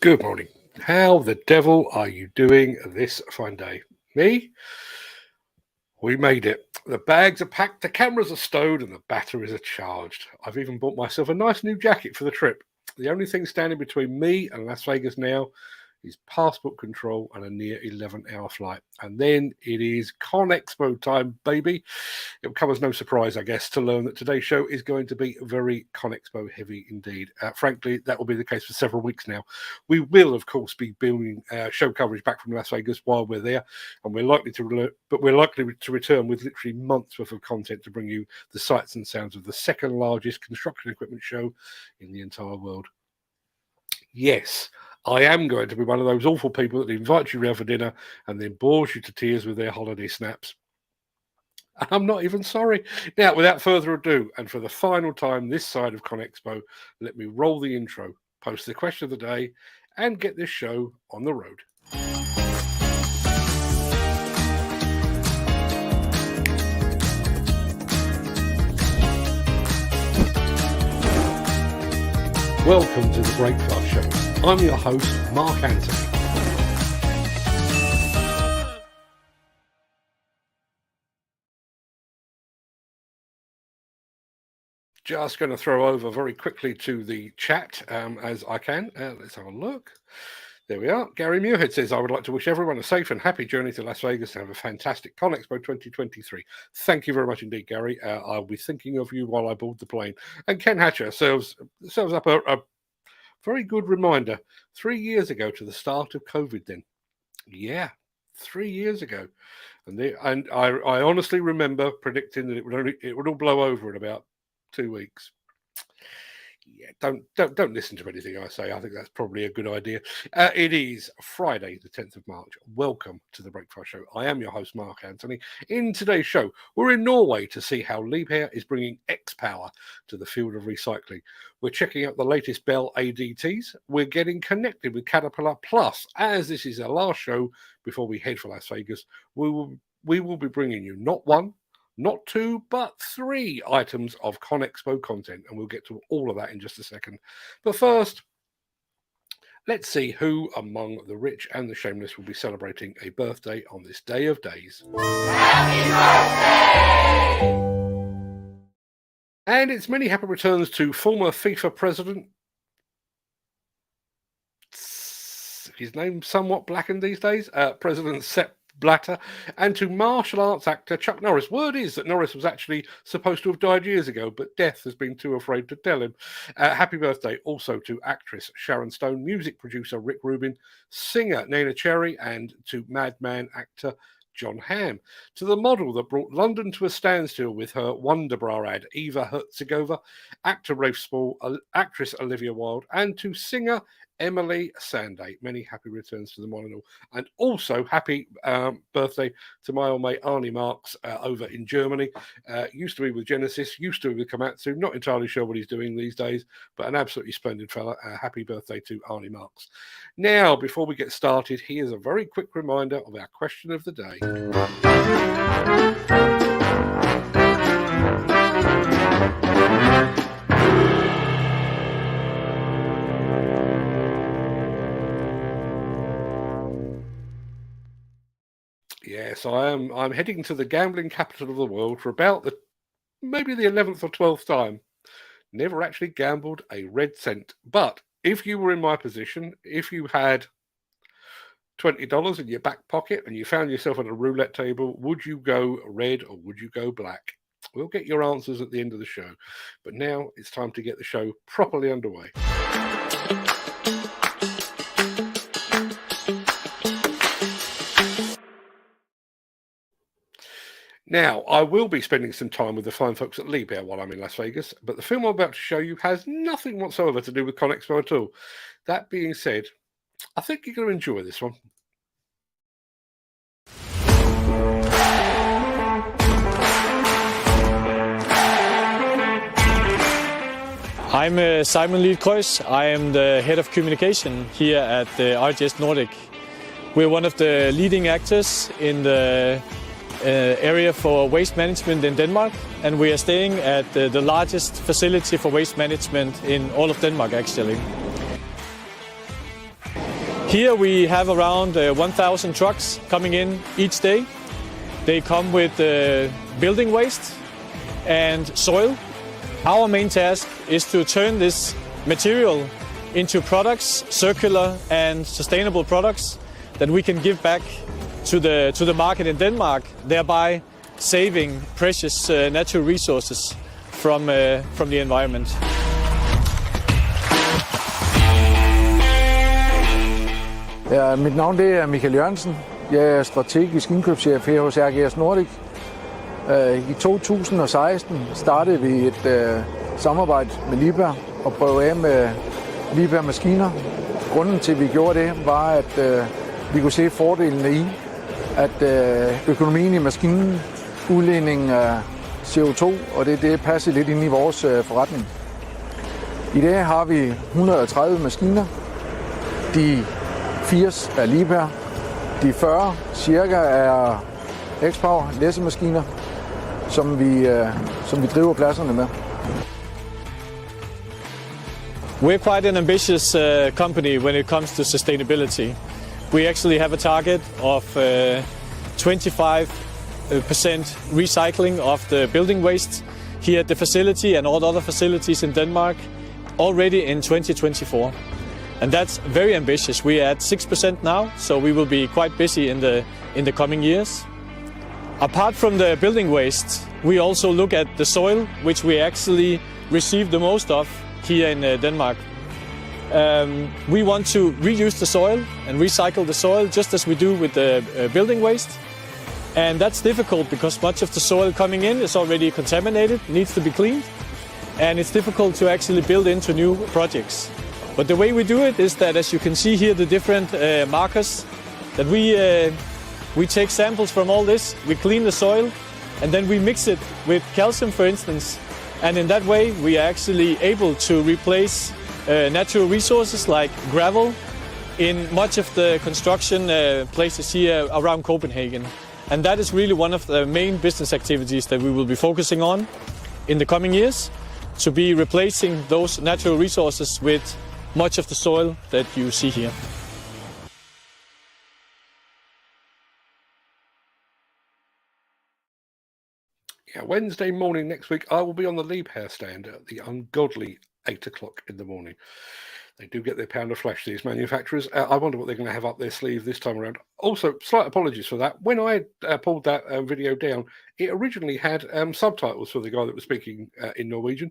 Good morning. How the devil are you doing this fine day? Me? We made it. The bags are packed, the cameras are stowed, and the batteries are charged. I've even bought myself a nice new jacket for the trip. The only thing standing between me and Las Vegas now is passport control and a near 11-hour flight. And then it is Con Expo time, baby. It will come as no surprise, I guess, to learn that today's show is going to be very Con Expo heavy indeed. Frankly, that will be the case for several weeks now. We will, of course, be building show coverage back from Las Vegas while we're there, and we're likely to return with literally months worth of content to bring you the sights and sounds of the second largest construction equipment show in the entire world. Yes, I am going to be one of those awful people that invite you round for dinner and then bores you to tears with their holiday snaps. And I'm not even sorry. Now, without further ado, and for the final time this side of Con Expo, let me roll the intro, post the question of the day, and get this show on the road. Welcome to the Breakfast Show. I'm your host, Mark Anthony. Just going to throw over very quickly to the chat as I can. Let's have a look. There we are. Gary Muirhead says, I would like to wish everyone a safe and happy journey to Las Vegas and have a fantastic Con Expo 2023. Thank you very much indeed, Gary. I'll be thinking of you while I board the plane. And Ken Hatcher serves up a very good reminder. 3 years ago to the start of COVID then. Yeah, 3 years ago. And I honestly remember predicting that it would all blow over in about 2 weeks. Yeah, don't listen to anything I say. I think that's probably a good idea. It is Friday, the 10th of March. Welcome to the Breakfast Show. I am your host, Mark Anthony. In today's show, we're in Norway to see how Liebherr is bringing X-Power to the field of recycling. We're checking out the latest Bell ADTs. We're getting connected with Caterpillar Plus. As this is our last show before we head for Las Vegas, we will be bringing you not one, not two, but three items of Con Expo content, and we'll get to all of that in just a second. But first, let's see who among the rich and the shameless will be celebrating a birthday on this day of days. Happy birthday! And it's many happy returns to former FIFA president. His name's somewhat blackened these days. President Sepp Blatter, and to martial arts actor Chuck Norris. Word is that Norris was actually supposed to have died years ago, but death has been too afraid to tell him. Happy birthday also to actress Sharon Stone, music producer Rick Rubin, singer Nena Cherry, and to Madman actor John Hamm. To the model that brought London to a standstill with her Wonder Bra ad, Eva Hertzigova, actor Rafe Spall, actress Olivia Wilde, and to singer Emily Sandé. Many happy returns to the one and all. And also happy birthday to my old mate Arnie Marks over in Germany. Used to be with Genesis, used to be with Komatsu. Not entirely sure what he's doing these days, but an absolutely splendid fella. Happy birthday to Arnie Marks. Now, before we get started, here's a very quick reminder of our question of the day. Yes, I'm heading to the gambling capital of the world for about maybe the 11th or 12th time. Never actually gambled a red cent. But if you were in my position, if you had $20 in your back pocket and you found yourself at a roulette table, would you go red or would you go black? We'll get your answers at the end of the show. But now it's time to get the show properly underway. Now, I will be spending some time with the fine folks at Liebherr while I'm in Las Vegas, but the film I'm about to show you has nothing whatsoever to do with Con Expo at all. That being said, I think you're going to enjoy this one. I'm Simon Lied-Kreuz. I am the head of communication here at RGS Nordic. We're one of the leading actors in the area for waste management in Denmark, and we are staying at the largest facility for waste management in all of Denmark, actually. Here we have around 1,000 trucks coming in each day. They come with building waste and soil. Our main task is to turn this material into products, circular and sustainable products that we can give back to the market in Denmark, thereby saving precious natural resources from the environment. Ja, mit navn det er Michael Jørgensen. Jeg er strategisk indkøbschef her hos RGS Nordic. I 2016 startede vi et samarbejde med Liebherr og prøvede af med Liebherr maskiner. Grunden til, at vi gjorde det, var, at vi kunne se fordelene i, at økonomien i maskinen, udledningen af CO2, og det passede lidt ind i vores forretning. I dag har vi 130 maskiner. De 80 er Liebherr. De 40 cirka er X-Power læssemaskiner, som vi driver pladserne med. We're quite an ambitious company when it comes to sustainability. We actually have a target of 25% recycling of the building waste here at the facility and all other facilities in Denmark already in 2024. And that's very ambitious. We are at 6% now, so we will be quite busy in the coming years. Apart from the building waste, we also look at the soil, which we actually receive the most of here in Denmark. We want to reuse the soil and recycle the soil just as we do with the building waste. And that's difficult because much of the soil coming in is already contaminated, needs to be cleaned, and it's difficult to actually build into new projects. But the way we do it is that, as you can see here, the different markers, that we take samples from all this, we clean the soil, and then we mix it with calcium, for instance. And in that way, we are actually able to replace natural resources like gravel in much of the construction places here around Copenhagen. And that is really one of the main business activities that we will be focusing on in the coming years, to be replacing those natural resources with much of the soil that you see here. Yeah, Wednesday morning next week, I will be on the Liebherr stand at the ungodly 8 o'clock in the morning. They do get their pound of flesh, these manufacturers. I wonder what they're going to have up their sleeve this time around. Also, slight apologies for that. When I pulled that video down, it originally had subtitles for the guy that was speaking in Norwegian.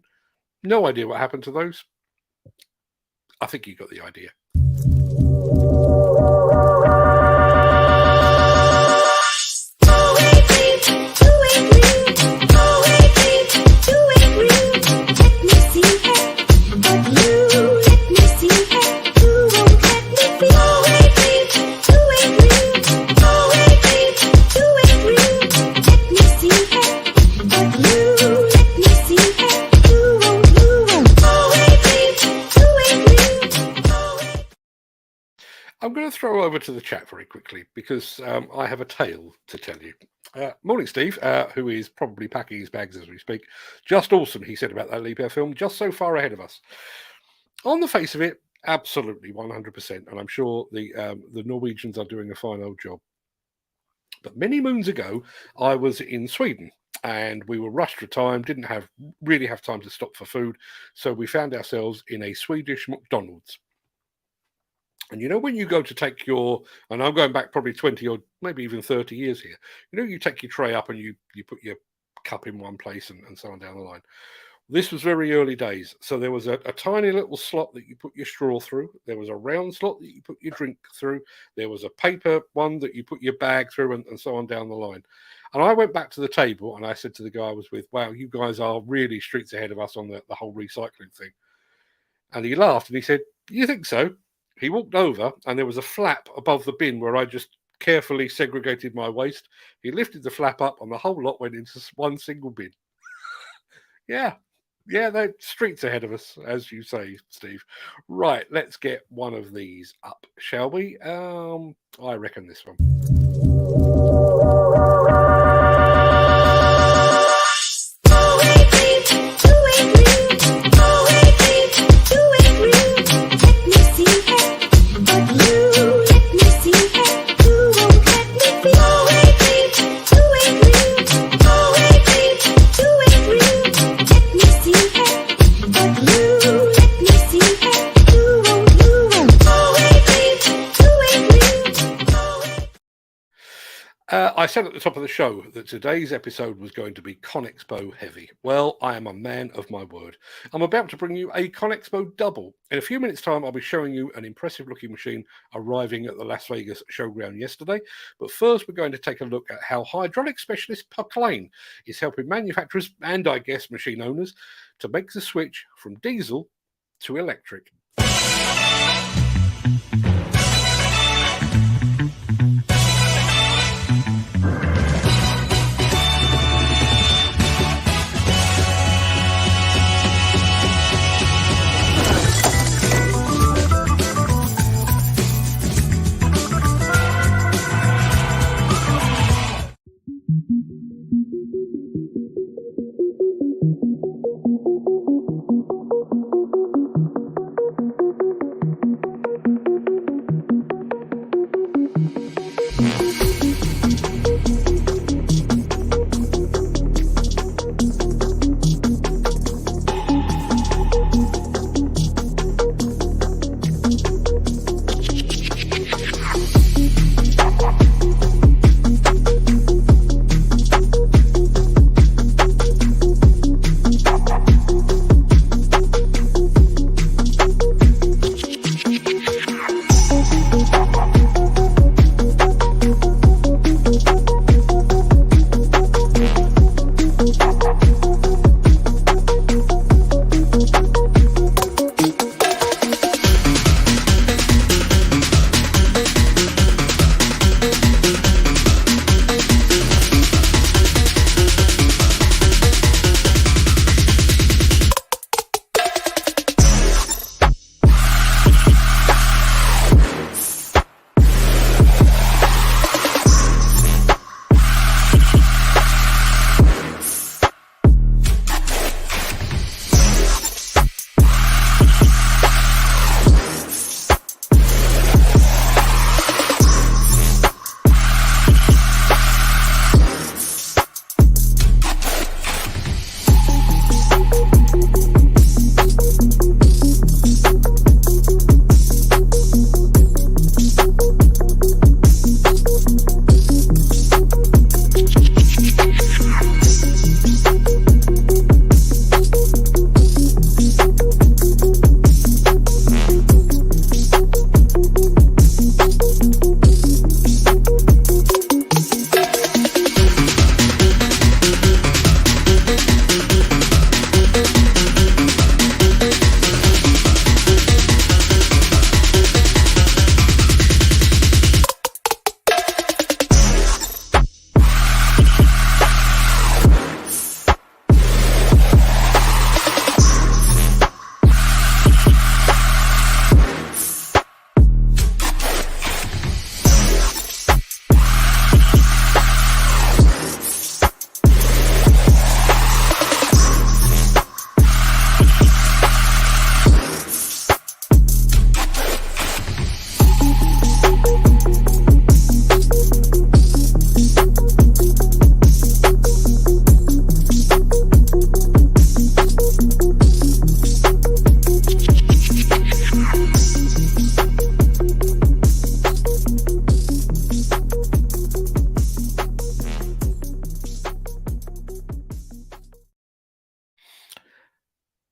No idea what happened to those. I think you got the idea. I'm going to throw over to the chat very quickly because I have a tale to tell you. Morning, Steve, who is probably packing his bags as we speak. Just awesome, he said about that Liebherr film, just so far ahead of us. On the face of it, absolutely 100%, and I'm sure the Norwegians are doing a fine old job. But many moons ago, I was in Sweden, and we were rushed for time, didn't really have time to stop for food, so we found ourselves in a Swedish McDonald's. And you know, when you go to take your, and I'm going back probably 20 or maybe even 30 years here, you know, you take your tray up and you put your cup in one place and so on down the line. This was very early days. So there was a tiny little slot that you put your straw through. There was a round slot that you put your drink through. There was a paper one that you put your bag through and so on down the line. And I went back to the table and I said to the guy I was with, wow, you guys are really streets ahead of us on the whole recycling thing. And he laughed and he said, you think so? He walked over and there was a flap above the bin where I just carefully segregated my waste. He lifted the flap up and the whole lot went into one single bin. Yeah, they're streets ahead of us, as you say, Steve. Right, let's get one of these up, shall we? I reckon this one. You I said at the top of the show that today's episode was going to be ConExpo heavy. Well, I am a man of my word. I'm about to bring you a ConExpo double. In a few minutes' time, I'll be showing you an impressive looking machine arriving at the Las Vegas showground yesterday. But first, we're going to take a look at how hydraulic specialist Poclane is helping manufacturers and, I guess, machine owners to make the switch from diesel to electric.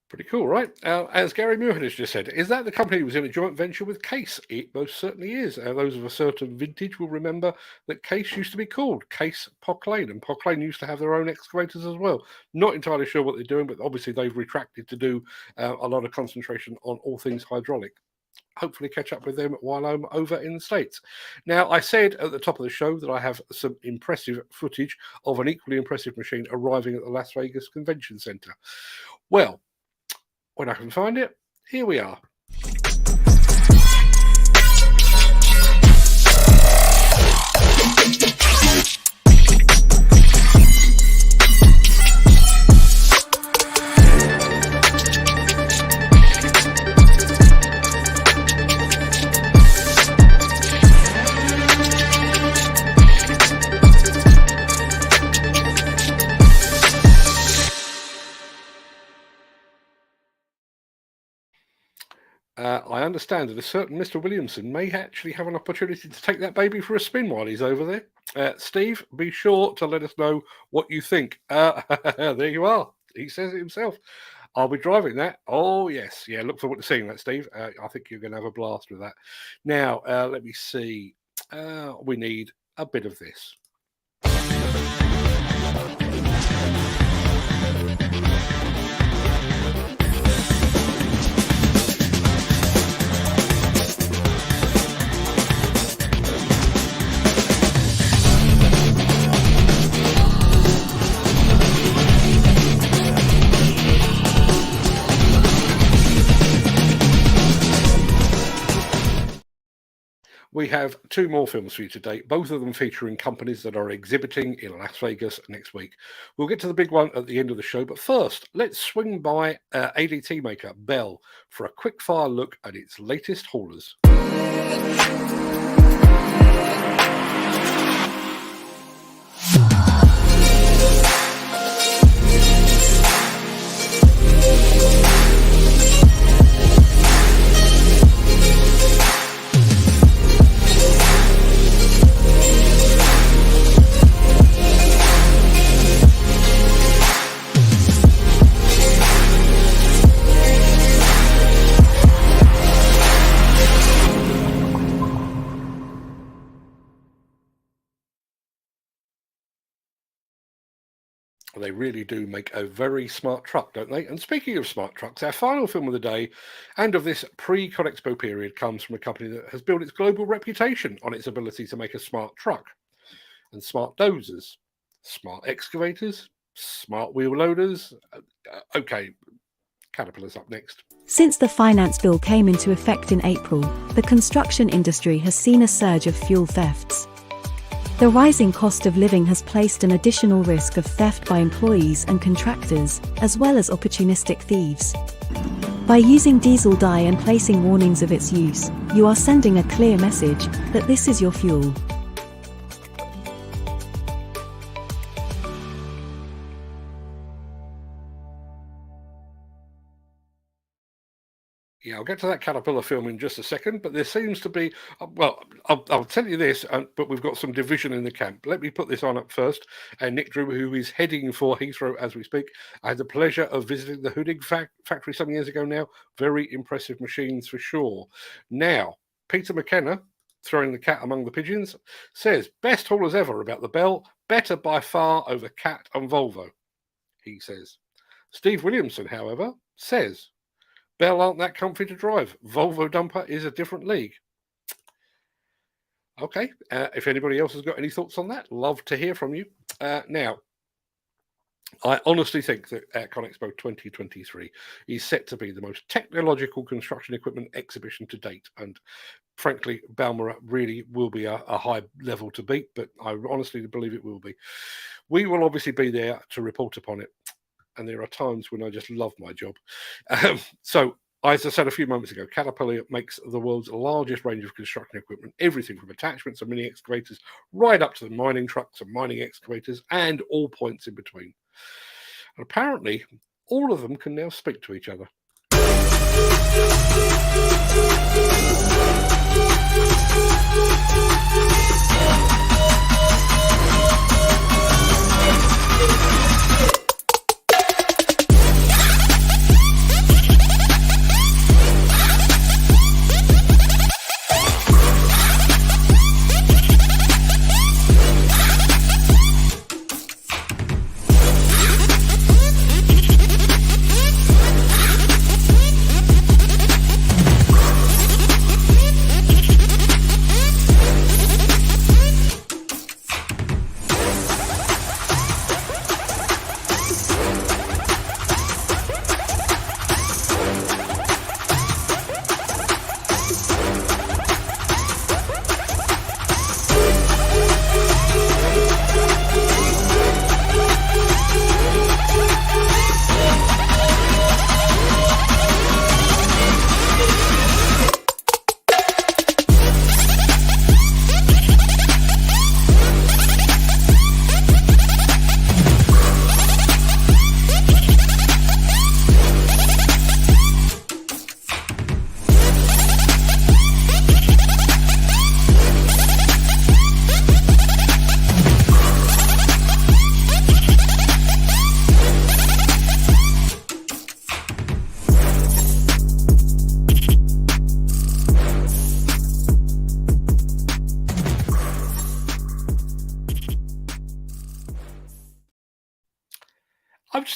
Pretty cool, right? As Gary Muirhead has just said, is that the company was in a joint venture with Case? It most certainly is. Those of a certain vintage will remember that Case used to be called Case Poclane, and Poclane used to have their own excavators as well. Not entirely sure what they're doing, but obviously they've retracted to do a lot of concentration on all things hydraulic. Hopefully catch up with them while I'm over in the States. Now, I said at the top of the show that I have some impressive footage of an equally impressive machine arriving at the Las Vegas Convention Center. Well, when I can find it, here we are. I understand that a certain Mr. Williamson may actually have an opportunity to take that baby for a spin while he's over there. Steve, be sure to let us know what you think. There you are. He says it himself. I'll be driving that. Oh, yes. Yeah, look forward to seeing that, Steve. I think you're going to have a blast with that. Now, let me see. We need a bit of this. We have two more films for you today, both of them featuring companies that are exhibiting in Las Vegas next week. We'll get to the big one at the end of the show, but first, let's swing by ADT maker Bell for a quick fire look at its latest haulers. They really do make a very smart truck, don't they? And speaking of smart trucks, our final film of the day and of this pre-ConExpo period comes from a company that has built its global reputation on its ability to make a smart truck and smart dozers, smart excavators, smart wheel loaders. Okay, Caterpillar's up next. Since the finance bill came into effect in April, the construction industry has seen a surge of fuel thefts. The rising cost of living has placed an additional risk of theft by employees and contractors, as well as opportunistic thieves. By using diesel dye and placing warnings of its use, you are sending a clear message that this is your fuel. Yeah, I'll get to that Caterpillar film in just a second, but there seems to be, well, I'll tell you this, but we've got some division in the camp. Let me put this on up first. And Nick Drew, who is heading for Heathrow as we speak, I had the pleasure of visiting the Hoodig factory some years ago now. Very impressive machines for sure. Now, Peter McKenna, throwing the cat among the pigeons, says, best haulers ever about the Bell, better by far over Cat and Volvo, he says. Steve Williamson, however, says, Bell aren't that comfy to drive. Volvo dumper is a different league. Okay, if anybody else has got any thoughts on that, love to hear from you. Now, I honestly think that ConExpo 2023 is set to be the most technological construction equipment exhibition to date. And frankly, Balmoral really will be a high level to beat, but I honestly believe it will be. We will obviously be there to report upon it. And there are times when I just love my job. So, as I said a few moments ago, Caterpillar makes the world's largest range of construction equipment, everything from attachments and mini excavators, right up to the mining trucks and mining excavators, and all points in between. And apparently, all of them can now speak to each other.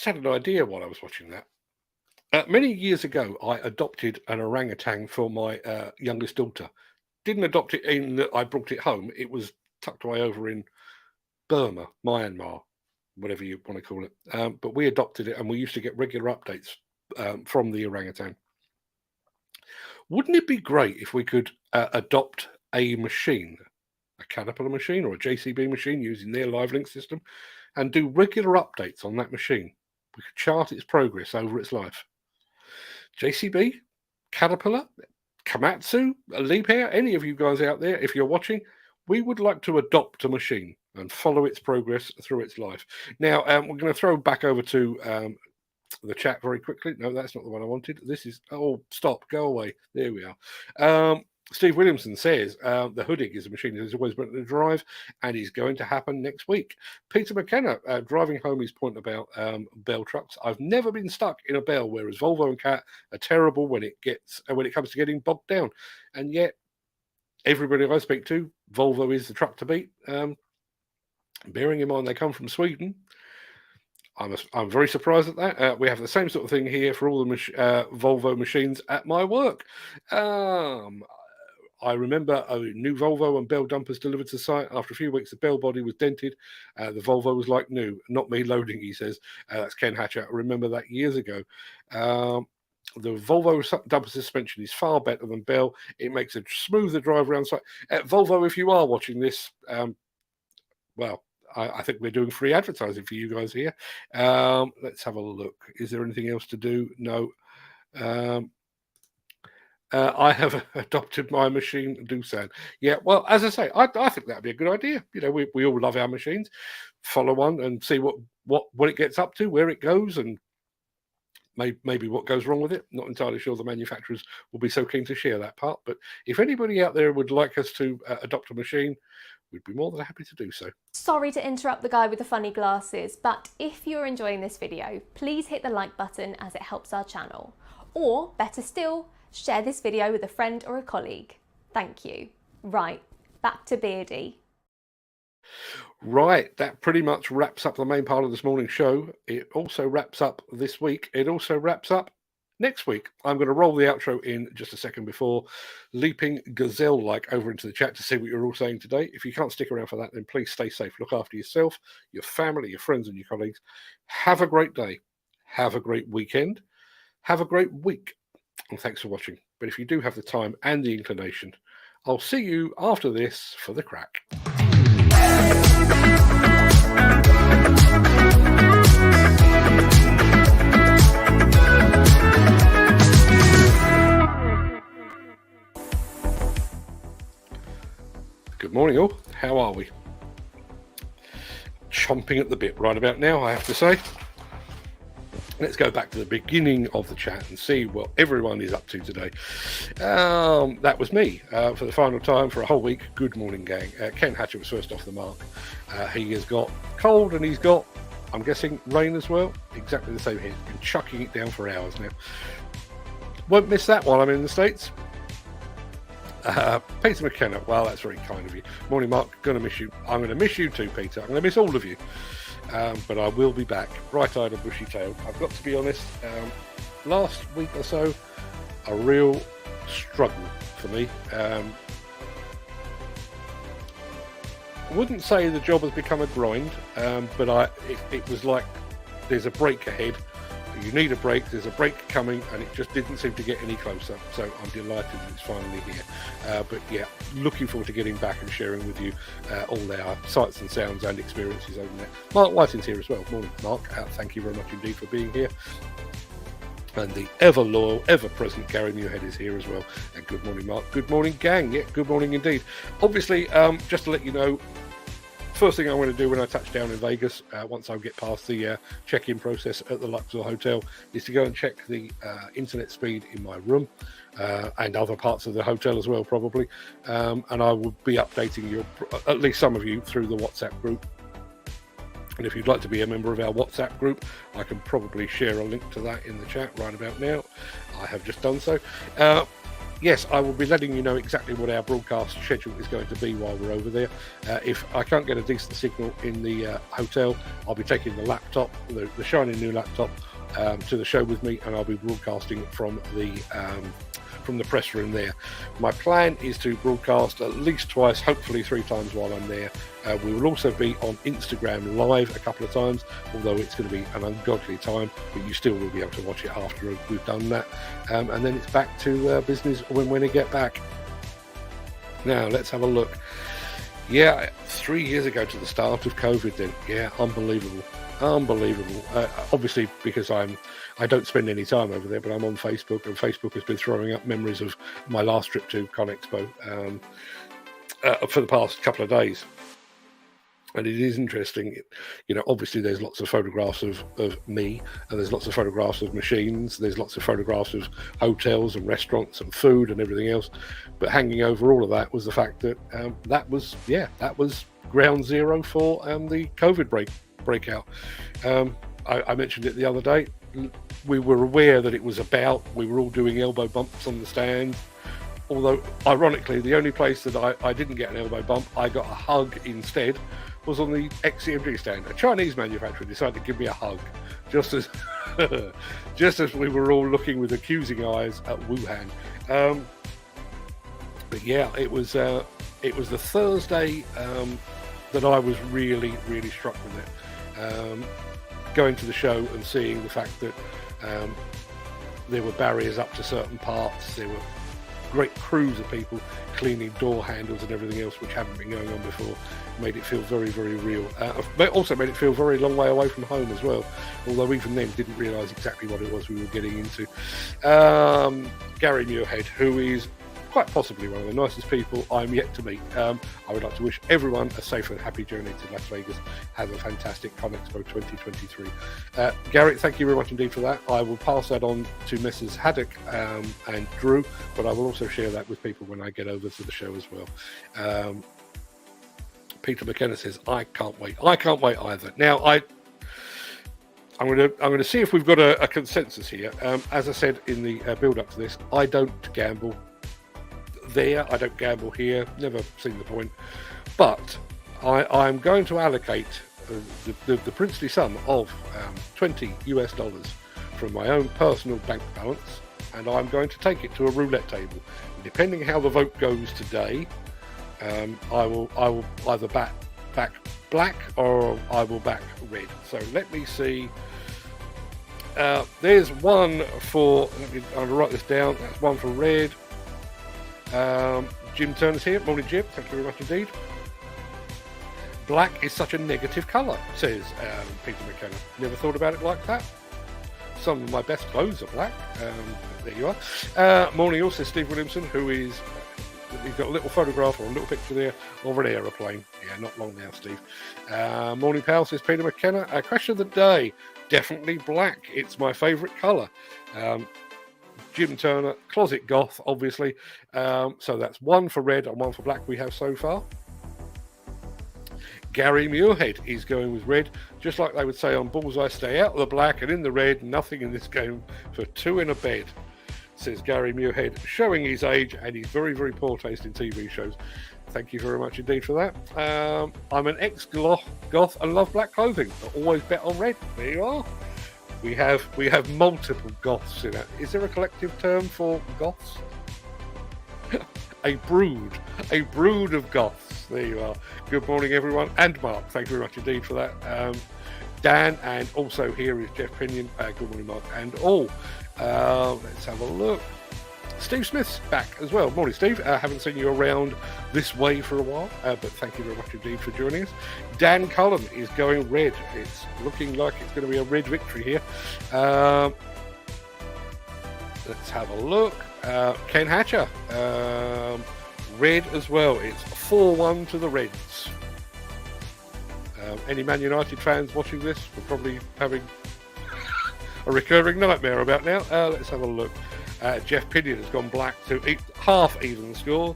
just had an idea while I was watching that. Many years ago, I adopted an orangutan for my youngest daughter. Didn't adopt it in that I brought it home. It was tucked away over in Burma, Myanmar, whatever you want to call it. But we adopted it, and we used to get regular updates from the orangutan. Wouldn't it be great if we could adopt a machine, a Caterpillar machine or a JCB machine using their LiveLink system, and do regular updates on that machine? We could chart its progress over its life. JCB, Caterpillar, Komatsu, Liebherr, any of you guys out there, if you're watching, we would like to adopt a machine and follow its progress through its life. Now, we're going to throw back over to the chat very quickly. No, that's not the one I wanted. This is, oh, stop, go away. There we are. Steve Williamson says the Hudig is a machine that has always been to drive and is going to happen next week. Peter McKenna, driving home his point about Bell trucks. I've never been stuck in a Bell, whereas Volvo and Cat are terrible when it comes to getting bogged down. And yet, everybody I speak to, Volvo is the truck to beat. Bearing in mind they come from Sweden, I'm very surprised at that. We have the same sort of thing here for all the Volvo machines at my work. I remember a new Volvo and Bell dumpers delivered to site. After a few weeks, the Bell body was dented. The Volvo was like new. Not me loading, he says. That's Ken Hatcher. I remember that years ago. The Volvo dumper suspension is far better than Bell. It makes a smoother drive around site. Volvo, if you are watching this, well, I think we're doing free advertising for you guys here. Let's have a look. Is there anything else to do? No. I have adopted my machine, Doosan. Yeah, well, as I say, I think that'd be a good idea. You know, we all love our machines. Follow one and see what it gets up to, where it goes, and maybe what goes wrong with it. Not entirely sure the manufacturers will be so keen to share that part. But if anybody out there would like us to adopt a machine, we'd be more than happy to do so. Sorry to interrupt the guy with the funny glasses, but if you're enjoying this video, please hit the like button as it helps our channel. Or, better still, share this video with a friend or a colleague. Thank you. Right, back to Beardy. Right, that pretty much wraps up the main part of this morning's show. It also wraps up this week. It also wraps up next week. I'm going to roll the outro in just a second before leaping gazelle-like over into the chat to see what you're all saying today. If you can't stick around for that, then please stay safe. Look after yourself, your family, your friends, and your colleagues. Have a great day. Have a great weekend. Have a great week. And thanks for watching. But if you do have the time and the inclination, I'll see you after this for the crack. Good morning, all. How are we? Chomping at the bit right about now, I have to say. Let's go back to the beginning of the chat and see what everyone is up to today. That was me for the final time for a whole week. Good morning, gang. Ken Hatcher was first off the mark. He has got cold and he's got, I'm guessing, rain as well. Exactly the same here. He's been chucking it down for hours now. Won't miss that while I'm in the States. Peter McKenna, well, that's very kind of you. Morning, Mark. Gonna miss you. I'm going to miss you too, Peter. I'm going to miss all of you. But I will be back, bright-eyed and bushy-tailed. I've got to be honest, last week or so, a real struggle for me. I wouldn't say the job has become a grind, but it was like there's a break ahead. You need a break, there's a break coming, and it just didn't seem to get any closer. So I'm delighted that it's finally here. But yeah, looking forward to getting back and sharing with you all our sights and sounds and experiences over there. Mark Whiting's here as well. Morning, Mark. Thank you very much indeed for being here. And the ever loyal, ever present Gary Muirhead is here as well. And good morning, Mark. Good morning, gang. Yeah, good morning indeed. Obviously, just to let you know, first thing I'm going to do when I touch down in Vegas, once I get past the check-in process at the Luxor Hotel, is to go and check the internet speed in my room and other parts of the hotel as well, probably. And I will be updating at least some of you, through the WhatsApp group. And if you'd like to be a member of our WhatsApp group, I can probably share a link to that in the chat right about now. I have just done so. yes, I will be letting you know exactly what our broadcast schedule is going to be while we're over there. If I can't get a decent signal in the hotel, I'll be taking the laptop, the shiny new laptop, to the show with me, and I'll be broadcasting from the press room there. My plan is to broadcast at least twice, hopefully 3 times while I'm there. We will also be on Instagram Live a couple of times, although it's going to be an ungodly time, but you still will be able to watch it after we've done that. And then it's back to business when we get back. Now, let's have a look. Yeah, 3 years ago to the start of COVID then. Yeah, unbelievable. Obviously, because I don't spend any time over there, but I'm on Facebook, and Facebook has been throwing up memories of my last trip to ConExpo for the past couple of days. And it is interesting, obviously there's lots of photographs of me, and there's lots of photographs of machines, there's lots of photographs of hotels and restaurants and food and everything else. But hanging over all of that was the fact that that was ground zero for the COVID breakout. I mentioned it the other day. We were aware that it was we were all doing elbow bumps on the stand. Although, ironically, the only place that I didn't get an elbow bump, I got a hug instead, was on the XCMG stand. A Chinese manufacturer decided to give me a hug, just as we were all looking with accusing eyes at Wuhan. But yeah, it was the Thursday that I was really, really struck with it. Going to the show and seeing the fact that there were barriers up to certain parts, there were great crews of people cleaning door handles and everything else, which hadn't been going on before, made it feel very, very real. But also made it feel very long way away from home as well, although even then didn't realise exactly what it was we were getting into. Gary Muirhead, who is quite possibly one of the nicest people I'm yet to meet. I would like to wish everyone a safe and happy journey to Las Vegas. Have a fantastic ConExpo 2023. Garrett, thank you very much indeed for that. I will pass that on to Mrs. Haddock and Drew, but I will also share that with people when I get over to the show as well. Peter McKenna says, I can't wait. I can't wait either. Now, I'm going to see if we've got a consensus here. As I said in the build up to this, I don't gamble there, I don't gamble here, never seen the point, but I'm going to allocate the princely sum of $20 from my own personal bank balance, and I'm going to take it to a roulette table. Depending how the vote goes today, I will either back black or I will back red. So let me see. There's one for, I'll write this down, that's one for red. Jim Turner's here. Morning, Jim. Thank you very much indeed. Black is such a negative colour, says Peter McKenna. Never thought about it like that. Some of my best clothes are black. There you are. Morning, also Steve Williamson, who is, he's got a little photograph or a little picture there of an aeroplane. Yeah, not long now, Steve. Morning, pal, says Peter McKenna. Question of the day, definitely black. It's my favourite colour. Jim Turner, closet goth, obviously. So that's one for red and one for black we have so far. Gary Muirhead is going with red, just like they would say on Bullseye, stay out of the black and in the red, nothing in this game for two in a bed, says Gary Muirhead, showing his age and his very, very poor taste in TV shows. Thank you very much indeed for that. I'm an ex-goth and love black clothing, but always bet on red. There you are. We have multiple goths in it. Is there a collective term for goths? a brood of goths. There you are. Good morning, everyone, and Mark. Thank you very much indeed for that. Dan, and also here is Jeff Pinion. Good morning, Mark, and all. Let's have a look. Steve Smith's back as well. Morning, Steve. Haven't seen you around this way for a while, but thank you very much indeed for joining us. Dan Cullen is going red. It's looking like it's going to be a red victory here. Let's have a look. Ken Hatcher, red as well. It's 4-1 to the Reds. Any Man United fans watching this are probably having a recurring nightmare about now. Let's have a look. Jeff Pinion has gone black to half even score.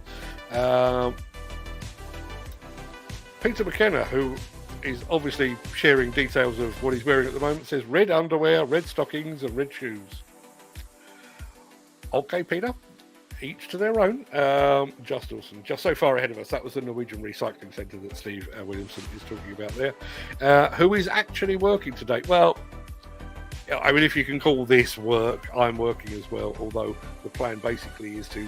Peter McKenna, who is obviously sharing details of what he's wearing at the moment, says red underwear, red stockings and red shoes. Okay, Peter. each to their own. Just awesome. Just so far ahead of us. That was the Norwegian Recycling Centre that Steve Williamson is talking about there. Who is actually working today? Well, I mean, if you can call this work, I'm working as well, although the plan basically is to...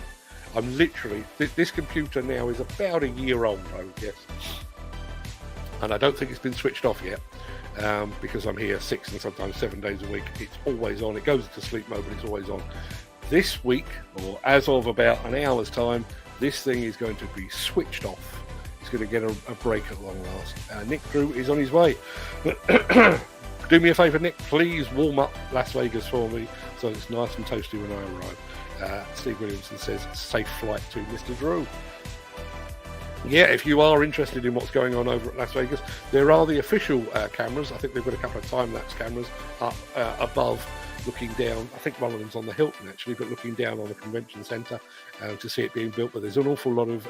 I'm literally... This computer now is about a year old, I would guess. And I don't think it's been switched off yet. Because I'm here 6 and sometimes 7 days a week. It's always on. It goes into sleep mode, but it's always on. This week, or as of about an hour's time, this thing is going to be switched off. It's going to get a break at long last. Nick Drew is on his way. Do me a favour, Nick. Please warm up Las Vegas for me so it's nice and toasty when I arrive. Steve Williamson says, safe flight to Mr. Drew. Yeah, if you are interested in what's going on over at Las Vegas, there are the official cameras. I think they've got a couple of time-lapse cameras up above, looking down. I think one of them's on the Hilton, actually, but looking down on the convention centre to see it being built. But there's an awful lot of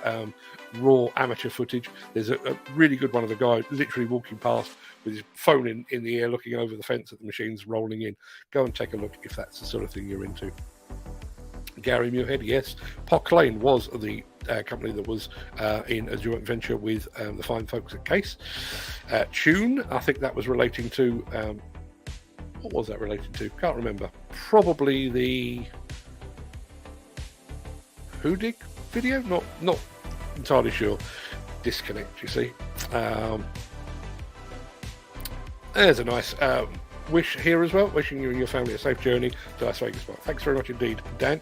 raw amateur footage. There's a really good one of the guy literally walking past with his phone in the air, looking over the fence at the machines rolling in. Go and take a look if that's the sort of thing you're into. Gary Muirhead, yes. Pock Lane was the company that was in a joint venture with the fine folks at Case. Tune, I think that was relating to... what was that related to? Can't remember. Probably the Hudig video? Not entirely sure. Disconnect, you see. There's a nice wish here as well. Wishing you and your family a safe journey to Las Vegas. Well, thanks very much indeed, Dan.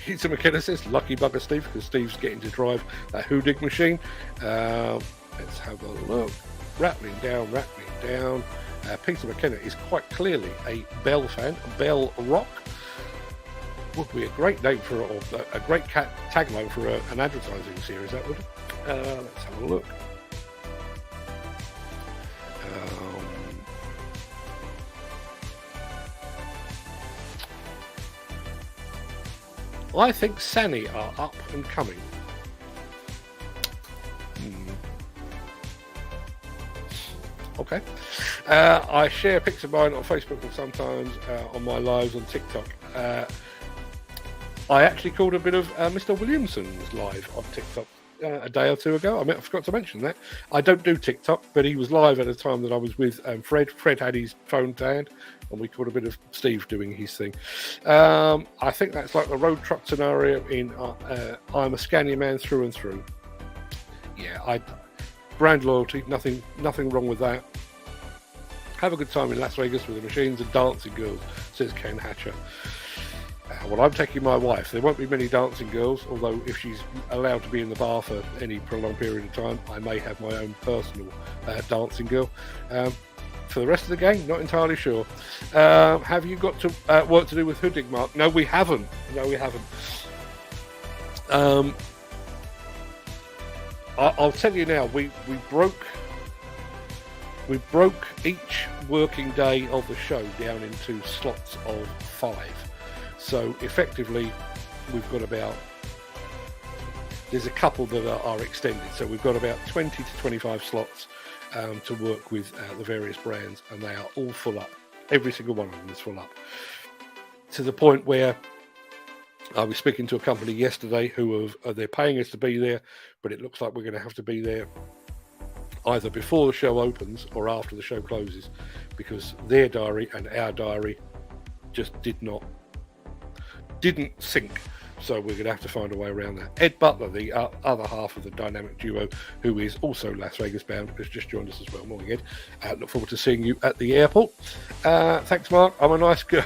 Peter McKenna says, lucky bugger, Steve, because Steve's getting to drive that Hudig machine. Let's have a look. Rattling down. Peter McKenna is quite clearly a Bell fan. Bell Rock would be a great name for, or a great tagline for an advertising series, that would. Let's have a look. I think Sani are up and coming. Okay. I share pics of mine on Facebook and sometimes on my lives on TikTok. I actually called a bit of Mr. Williamson's live on TikTok a day or two ago. I forgot to mention that. I don't do TikTok, but he was live at a time that I was with Fred. Fred had his phone to hand, and we caught a bit of Steve doing his thing. I think that's like the road truck scenario in I'm a Scania man through and through. Yeah, brand loyalty, nothing wrong with that. Have a good time in Las Vegas with the machines and dancing girls, says Ken Hatcher. Well, I'm taking my wife. There won't be many dancing girls, although if she's allowed to be in the bar for any prolonged period of time, I may have my own personal dancing girl. For the rest of the gang, not entirely sure. Have you got to work to do with Hudig, Mark? No, we haven't. I'll tell you now. We broke each working day of the show down into slots of 5. So effectively, we've got about... There's a couple that are extended. So we've got about 20 to 25 slots to work with the various brands, and they are all full up. Every single one of them is full up. To the point where I was speaking to a company yesterday who they're paying us to be there, but it looks like we're going to have to be there either before the show opens or after the show closes, because their diary and our diary just didn't sync. So we're going to have to find a way around that. Ed Butler, the other half of the dynamic duo, who is also Las Vegas bound, has just joined us as well. Morning, Ed. Look forward to seeing you at the airport. Thanks, Mark. I'm a nice girl.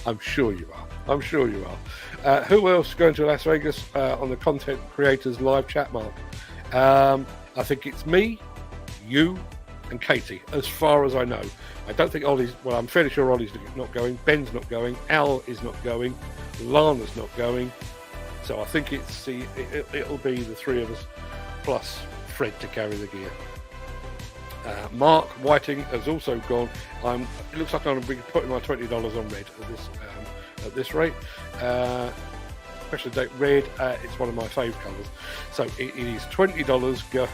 I'm sure you are. Who else is going to Las Vegas on the Content Creators live chat, Mark? I think it's me, you, and Katie, as far as I know. I don't think Ollie's... Well, I'm fairly sure Ollie's not going. Ben's not going. Al is not going. Lana's not going. So I think it'll be the three of us plus Fred to carry the gear. Mark Whiting has also gone. It looks like I'm going to be putting my $20 on red at this rate. Special date red. It's one of my fave colours. So it is $20. Go.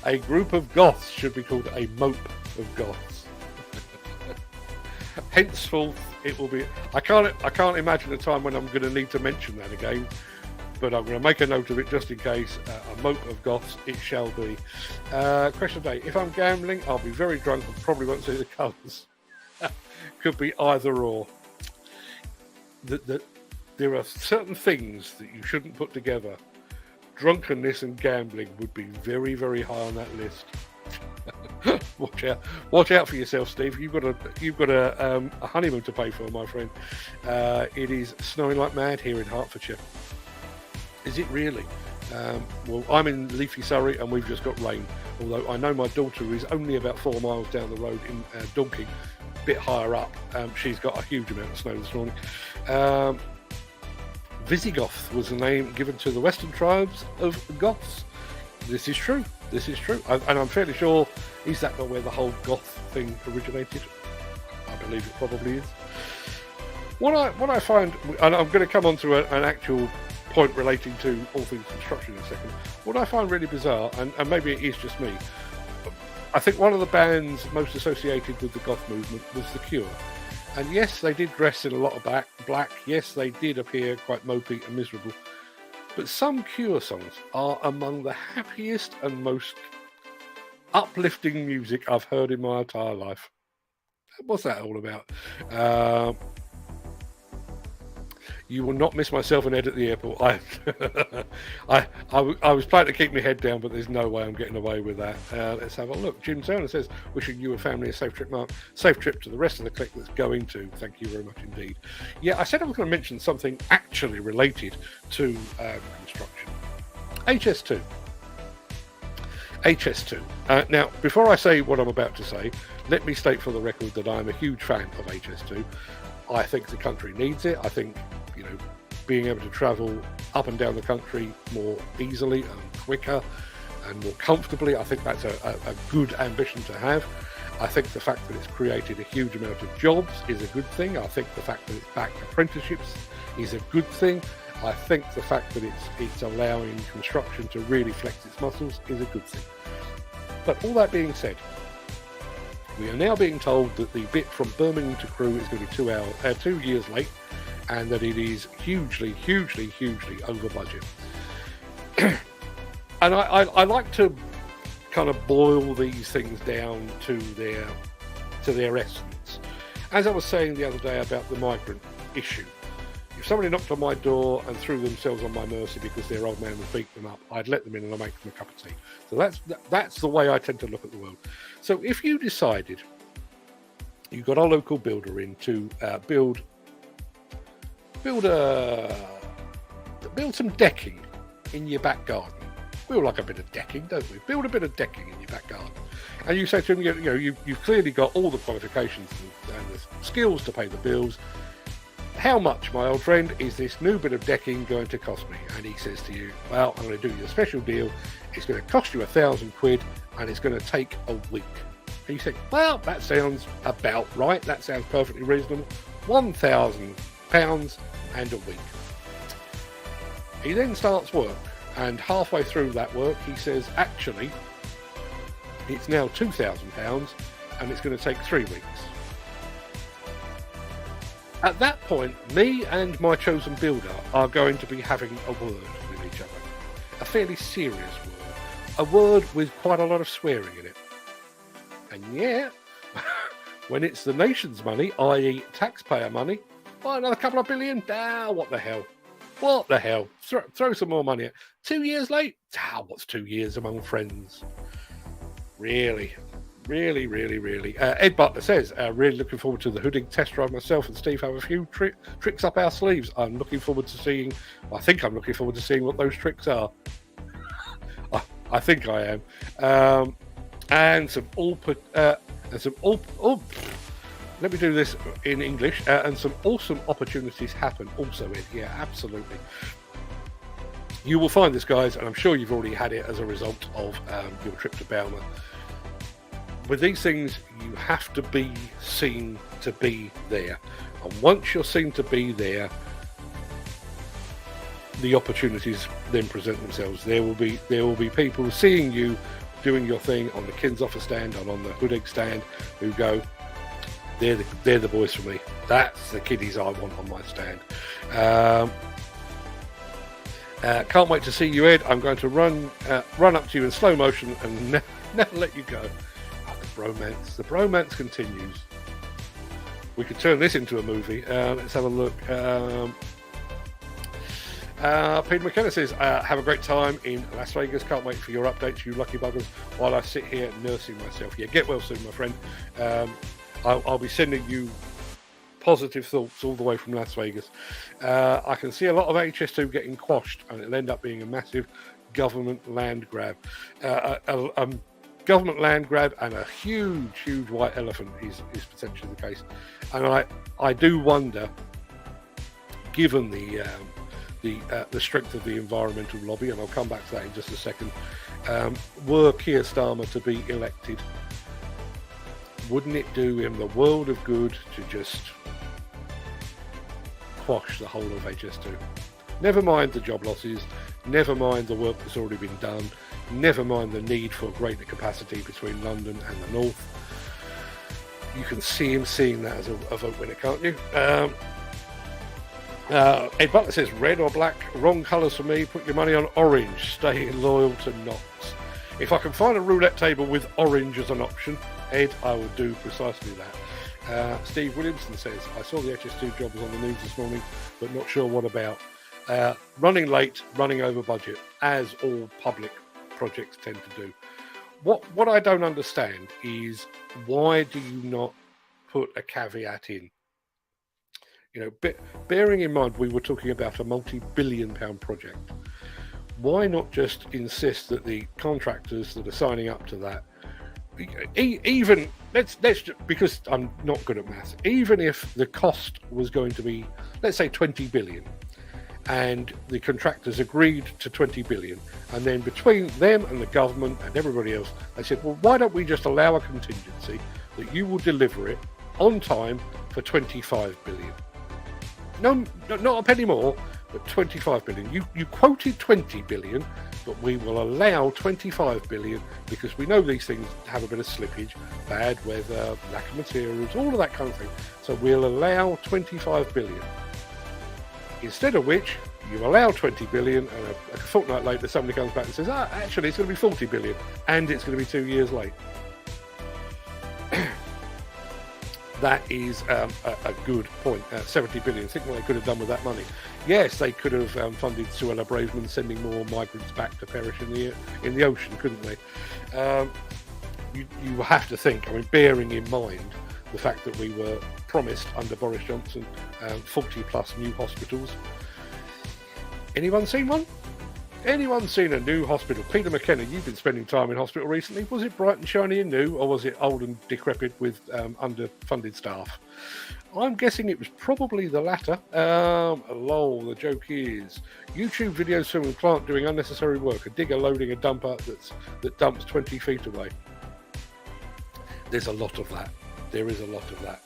A group of goths should be called a mope of goths. henceforth, it will be. I can't imagine a time when I'm going to need to mention that again. But I'm going to make a note of it just in case. A moat of goths it shall be. Question day: if I'm gambling, I'll be very drunk and probably won't see the colours. Could be either or. There are certain things that you shouldn't put together. Drunkenness and gambling would be very, very high on that list. Watch out for yourself, Steve. You've got a honeymoon to pay for, my friend. It is snowing like mad here in Hertfordshire. Is it really? Well, I'm in leafy Surrey and we've just got rain. Although I know my daughter is only about 4 miles down the road in Dorking, a bit higher up. She's got a huge amount of snow this morning. Visigoth was the name given to the western tribes of Goths. This is true. And I'm fairly sure, is that not where the whole Goth thing originated? I believe it probably is. What I find, and I'm going to come on to an actual point relating to all things construction in a second. What I find really bizarre, and maybe it is just me, I think one of the bands most associated with the Goth movement was The Cure. And yes, they did dress in a lot of black. Yes, they did appear quite mopey and miserable. But some Cure songs are among the happiest and most uplifting music I've heard in my entire life. What's that all about? You will not miss myself and Ed at the airport. I was planning to keep my head down, but there's no way I'm getting away with that. Let's have a look. Jim Turner says, wishing you and family a safe trip, Mark. Safe trip to the rest of the clique that's going to. Thank you very much indeed. Yeah, I said I was going to mention something actually related to construction. HS2. HS2. Now, before I say what I'm about to say, let me state for the record that I'm a huge fan of HS2. I think the country needs it. I think, being able to travel up and down the country more easily and quicker and more comfortably, I think that's a good ambition to have. I think the fact that it's created a huge amount of jobs is a good thing. I think the fact that it's backed apprenticeships is a good thing. I think the fact that it's allowing construction to really flex its muscles is a good thing. But all that being said, we are now being told that the bit from Birmingham to Crewe is going to be 2 years late, and that it is hugely over budget. And I like to kind of boil these things down to their essence. As I was saying the other day about the migrant issue, if somebody knocked on my door and threw themselves on my mercy because their old man was beating them up, I'd let them in and I'd make them a cup of tea. So that's the way I tend to look at the world. So if you decided you got a local builder in to build some decking in your back garden. We all like a bit of decking, don't we? Build a bit of decking in your back garden. And you say to him, you've clearly got all the qualifications and the skills to pay the bills. How much, my old friend, is this new bit of decking going to cost me? And he says to you, well, I'm going to do you a special deal. It's going to cost you £1,000 and it's going to take a week. And you think, well, that sounds about right. That sounds perfectly reasonable. £1,000 and a week. He then starts work, and halfway through that work he says, actually, it's now £2,000 and it's going to take 3 weeks. At that point, me and my chosen builder are going to be having a word with each other. A fairly serious word. A word with quite a lot of swearing in it. And yeah, when it's the nation's money, i.e. taxpayer money, another couple of billion? What the hell? What the hell? Throw some more money at 2 years late? What's 2 years among friends? Really? Ed Butler says, really looking forward to the Hooding test drive. Myself and Steve have a few tricks up our sleeves. I think I'm looking forward to seeing what those tricks are. I think I am. And some let me do this in English. And some awesome opportunities happen also, Ed. Yeah, absolutely. You will find this, guys, and I'm sure you've already had it as a result of your trip to Bournemouth. With these things, you have to be seen to be there. And once you're seen to be there, the opportunities then present themselves. There will be people seeing you doing your thing on the Kin's offer stand and on the Hoodegg stand who go, they're the boys for me. That's the kiddies I want on my stand. Can't wait to see you, Ed. I'm going to run up to you in slow motion and never let you go. The bromance continues. We could turn this into a movie. Let's have a look. Peter McKenna says, have a great time in Las Vegas. Can't wait for your updates, you lucky buggers, while I sit here nursing myself. Yeah, get well soon, my friend. I'll be sending you positive thoughts all the way from Las Vegas. I can see a lot of HS2 getting quashed, and it'll end up being a massive government land grab. Government land grab and a huge white elephant is potentially the case. And I do wonder, given the strength of the environmental lobby, and I'll come back to that in just a second, were Keir Starmer to be elected, wouldn't it do him the world of good to just quash the whole of HS2? Never mind the job losses, never mind the work that's already been done, never mind the need for greater capacity between London and the north. You can see him seeing that as a vote winner, can't you? Ed Butler says, red or black, wrong colours for me, put your money on orange, stay loyal to Knox. If I can find a roulette table with orange as an option, Ed, I will do precisely that. Steve Williamson says, I saw the HS2 job was on the news this morning, but not sure what about. Running late, running over budget, as all public projects tend to do. What I don't understand is, why do you not put a caveat in? You know, bearing in mind we were talking about a multi-billion-pound project, why not just insist that the contractors that are signing up to that, even let's because I'm not good at maths, even if the cost was going to be, let's say, 20 billion, and the contractors agreed to 20 billion, and then between them and the government and everybody else, they said, well, why don't we just allow a contingency that you will deliver it on time for 25 billion? No, not a penny more, but 25 billion. You quoted 20 billion, but we will allow 25 billion because we know these things have a bit of slippage, bad weather, lack of materials, all of that kind of thing. So we'll allow 25 billion. Instead of which, you allow 20 billion, and a fortnight later somebody comes back and says, actually it's going to be 40 billion, and it's going to be 2 years late. That is a good point. 70 billion. Think what they could have done with that money. Yes, they could have funded Suella Braverman, sending more migrants back to perish in the ocean, couldn't they? You have to think. I mean, bearing in mind the fact that we were promised under Boris Johnson 40 plus new hospitals. Anyone seen one? Anyone seen a new hospital? Peter McKenna, you've been spending time in hospital recently. Was it bright and shiny and new, or was it old and decrepit with underfunded staff? I'm guessing it was probably the latter. Lol, the joke is, YouTube videos filming plant doing unnecessary work, a digger loading a dumper that dumps 20 feet away. There's a lot of that. There is a lot of that.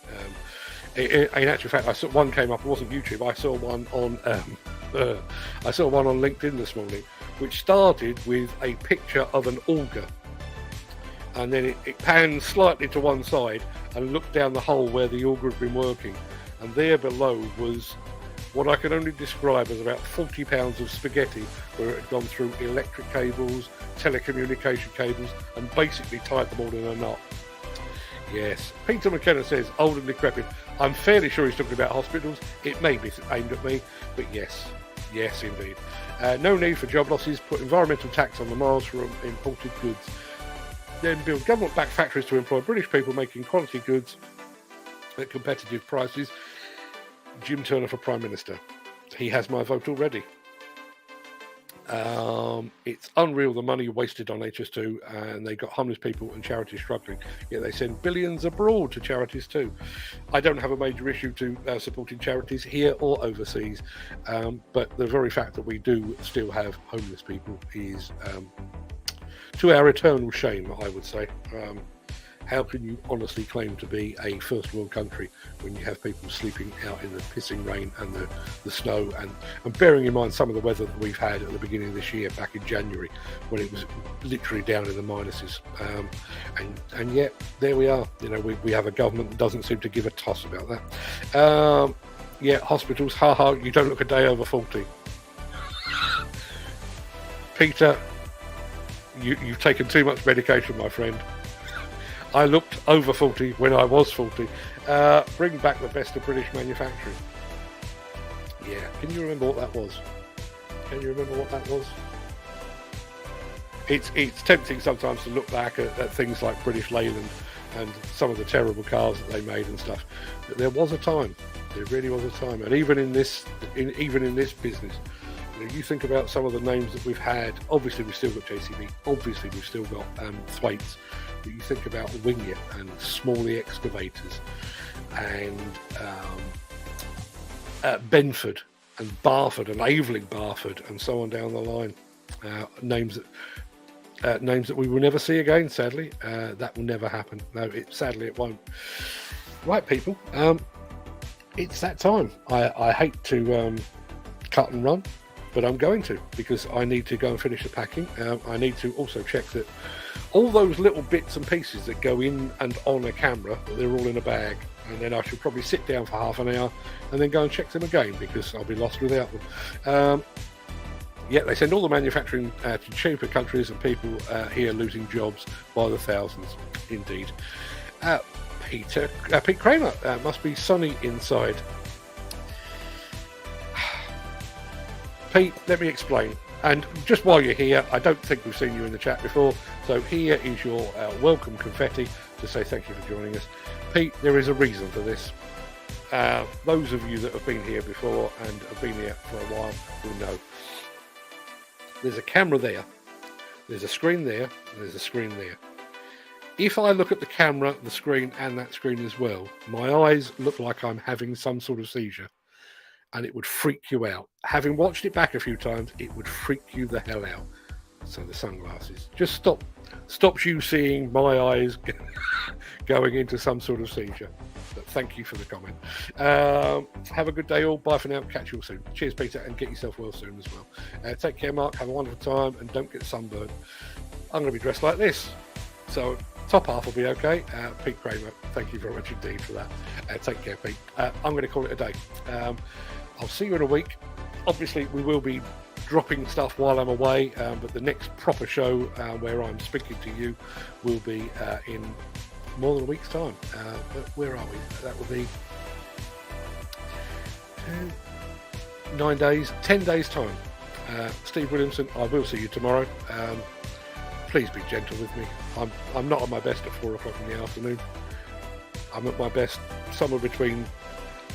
In actual fact, I saw one came up. It wasn't YouTube. I saw one on LinkedIn this morning, which started with a picture of an auger, and then it panned slightly to one side and looked down the hole where the auger had been working, and there below was what I can only describe as about 40 pounds of spaghetti, where it had gone through electric cables, telecommunication cables, and basically tied them all in a knot. Yes, Peter McKenna says old and decrepit. I'm fairly sure he's talking about hospitals. It may be aimed at me, but yes indeed. No need for job losses. Put environmental tax on the miles for imported goods. Then build government-backed factories to employ British people making quality goods at competitive prices. Jim Turner for Prime Minister. He has my vote already. It's unreal the money wasted on HS2, and they got homeless people and charities struggling, yet they send billions abroad to charities too. I don't have a major issue to supporting charities here or overseas, but the very fact that we do still have homeless people is to our eternal shame, I would say. how can you honestly claim to be a first world country when you have people sleeping out in the pissing rain and the snow, and bearing in mind some of the weather that we've had at the beginning of this year, back in January, when it was literally down in the minuses, and yet there we are. You know, we have a government that doesn't seem to give a toss about that. Yeah, hospitals, haha, you don't look a day over 40. Peter, you've taken too much medication, my friend. I looked over 40 when I was 40. Bring back the best of British manufacturing. Yeah, can you remember what that was? Can you remember what that was? It's tempting sometimes to look back at things like British Leyland and some of the terrible cars that they made and stuff. But there was a time. There really was a time, and even in this business, you think about some of the names that we've had. Obviously, we've still got JCB. Obviously, we've still got Thwaites. But you think about Wingett and Smalley Excavators, and Benford and Barford and Aveling Barford, and so on down the line. Names that we will never see again. Sadly, that will never happen. No, sadly it won't. Right, people. It's that time. I hate to cut and run, but I'm going to, because I need to go and finish the packing. I need to also check that all those little bits and pieces that go in and on a camera, that they're all in a bag, and then I should probably sit down for half an hour and then go and check them again, because I'll be lost without them. Yeah, they send all the manufacturing to cheaper countries, and people here losing jobs by the thousands, indeed. Pete Kramer, must be sunny inside. Pete, let me explain. And just while you're here, I don't think we've seen you in the chat before, so here is your welcome confetti to say thank you for joining us. Pete, there is a reason for this. Those of you that have been here before and have been here for a while will know. There's a camera there, there's a screen there, and there's a screen there. If I look at the camera, the screen, and that screen as well, my eyes look like I'm having some sort of seizure, and it would freak you out. Having watched it back a few times, it would freak you the hell out. So the sunglasses just stops you seeing my eyes going into some sort of seizure. But thank you for the comment. Have a good day all. Bye for now. Catch you all soon. Cheers, Peter, and get yourself well soon as well. Take care, Mark. Have a wonderful time, and don't get sunburned. I'm going to be dressed like this, so top half will be okay. Pete Kramer, thank you very much indeed for that. Take care, Pete. I'm going to call it a day. I'll see you in a week. Obviously, we will be dropping stuff while I'm away, but the next proper show where I'm speaking to you will be in more than a week's time. But where are we? That will be 10 days time. Steve Williamson, I will see you tomorrow. Please be gentle with me. I'm not at my best at 4 o'clock in the afternoon. I'm at my best somewhere between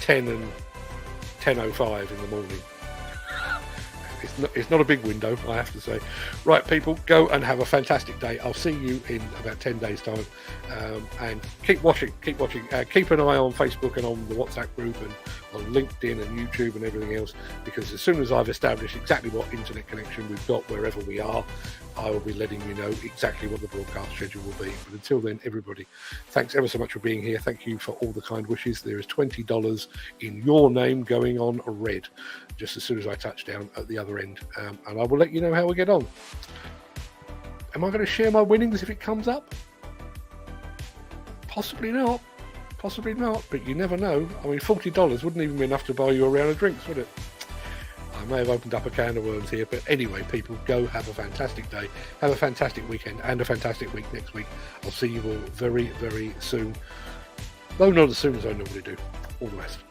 10 and 10:05 in the morning. It's not a big window, I have to say. Right, people, go and have a fantastic day. I'll see you in about 10 days' time. And keep watching. Keep an eye on Facebook and on the WhatsApp group and on LinkedIn and YouTube and everything else, because as soon as I've established exactly what internet connection we've got wherever we are, I will be letting you know exactly what the broadcast schedule will be. But until then, everybody, thanks ever so much for being here. Thank you for all the kind wishes. There is $20 in your name going on red just as soon as I touch down at the other end. And I will let you know how we get on. Am I going to share my winnings if it comes up? Possibly not. Possibly not, but you never know. I mean, $40 wouldn't even be enough to buy you a round of drinks, would it? I may have opened up a can of worms here, but anyway, people, go have a fantastic day, have a fantastic weekend, and a fantastic week next week. I'll see you all very, very soon. Though not as soon as I normally do. All the best.